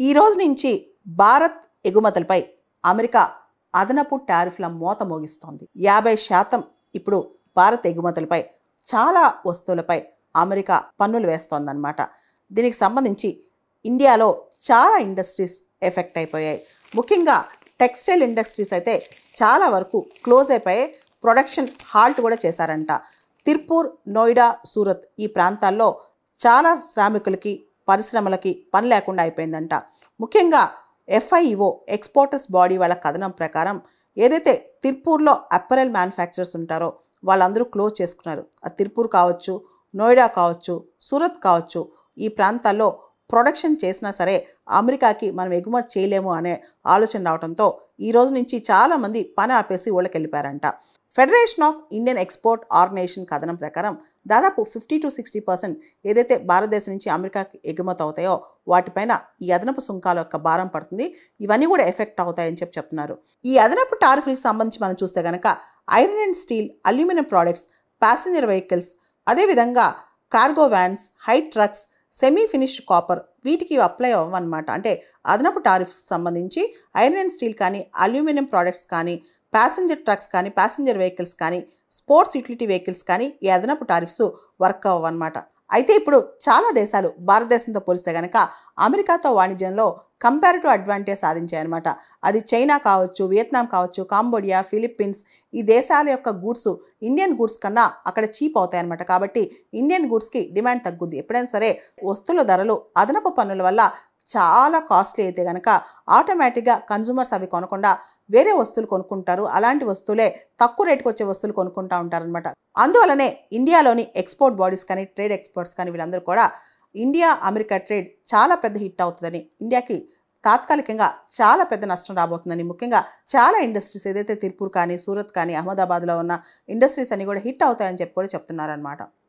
ఈ రోజు నుంచి భారత్ ఎగుమతులపై అమెరికా అదనపు టారిఫ్ల మోత మోగిస్తోంది. 50% ఇప్పుడు భారత్ ఎగుమతులపై చాలా వస్తువులపై అమెరికా పన్నులు వేస్తోందన్నమాట. దీనికి సంబంధించి ఇండియాలో చాలా ఇండస్ట్రీస్ ఎఫెక్ట్ అయిపోయాయి. ముఖ్యంగా టెక్స్టైల్ ఇండస్ట్రీస్ అయితే చాలా వరకు క్లోజ్ అయిపోయాయి. ప్రొడక్షన్ హాల్ట్ కూడా చేశారంట. తిర్పూర్, నోయిడా, సూరత్ ఈ ప్రాంతాల్లో చాలా శ్రామికులకి, పరిశ్రమలకి పని లేకుండా అయిపోయిందంట. ముఖ్యంగా FIEO ఎక్స్పోర్టర్స్ బాడీ వాళ్ళ కథనం ప్రకారం ఏదైతే తిర్పూర్లో అప్పరెల్ మ్యానుఫ్యాక్చరర్స్ ఉంటారో వాళ్ళందరూ క్లోజ్ చేసుకున్నారు. అది తిర్పూర్ కావచ్చు, నోయిడా కావచ్చు, సూరత్ కావచ్చు, ఈ ప్రాంతాల్లో ప్రొడక్షన్ చేసినా సరే అమెరికాకి మనం ఎగుమతి చేయలేము అనే ఆలోచన రావడంతో ఈ రోజు నుంచి చాలామంది పని ఆపేసి ఊళ్ళకి వెళ్ళిపోయారంట. Federation of Indian export organisation కథనం ప్రకారం దాదాపు 50-60% ఏదైతే భారతదేశం నుంచి అమెరికాకి ఎగుమతి అవుతాయో వాటిపైన ఈ అదనపు సుంకాల యొక్క భారం పడుతుంది. ఇవన్నీ కూడా ఎఫెక్ట్ అవుతాయని చెప్తున్నారు. ఈ అదనపు టారిఫ్లకు సంబంధించి మనం చూస్తే కనుక iron and steel, aluminium products, passenger vehicles, అదేవిధంగా cargo vans, high trucks, semi finished copper వీటికి అప్లై అవ్వమన్నమాట. అంటే అదనపు టారిఫ్స్ సంబంధించి ఐరన్ అండ్ స్టీల్ కానీ, అల్యూమినియం ప్రోడక్ట్స్ కానీ, ప్యాసింజర్ ట్రక్స్ కానీ, ప్యాసింజర్ వెహికల్స్ కానీ, స్పోర్ట్స్ యూటిలిటీ వెహికల్స్ కానీ ఈ అదనపు టారిఫ్స్ వర్క్ అవ్వన్నమాట. అయితే ఇప్పుడు చాలా దేశాలు భారతదేశంతో పోలిస్తే కనుక అమెరికాతో వాణిజ్యంలో కంపారిటివ్ అడ్వాంటేజ్ సాధించాయన్నమాట. అది చైనా కావచ్చు, వియత్నాం కావచ్చు, కాంబోడియా, ఫిలిప్పీన్స్ ఈ దేశాల యొక్క గూడ్స్ ఇండియన్ గూడ్స్ కన్నా అక్కడ చీప్ అవుతాయన్నమాట. కాబట్టి ఇండియన్ గూడ్స్కి డిమాండ్ తగ్గుద్ది. ఎప్పుడైనా సరే వస్తువుల ధరలు అదనపు పన్నుల వల్ల చాలా కాస్ట్లీ అయితే కనుక ఆటోమేటిక్గా కన్జ్యూమర్స్ అవి కొనకుండా వేరే వస్తువులు కొనుక్కుంటారు. అలాంటి వస్తువులే తక్కువ రేటుకు వచ్చే వస్తువులు కొనుక్కుంటూ ఉంటారనమాట. అందువల్లనే ఇండియాలోని ఎక్స్పోర్ట్ బాడీస్ కానీ, ట్రేడ్ ఎక్స్పర్ట్స్ కానీ వీళ్ళందరూ కూడా ఇండియా అమెరికా ట్రేడ్ చాలా పెద్ద హిట్ అవుతుందని, ఇండియాకి తాత్కాలికంగా చాలా పెద్ద నష్టం రాబోతుందని, ముఖ్యంగా చాలా ఇండస్ట్రీస్ ఏదైతే తిరుపూర్ కానీ, సూరత్ కానీ, అహ్మదాబాద్లో ఉన్న ఇండస్ట్రీస్ అన్ని కూడా హిట్ అవుతాయని చెప్పి కూడా చెప్తున్నారనమాట.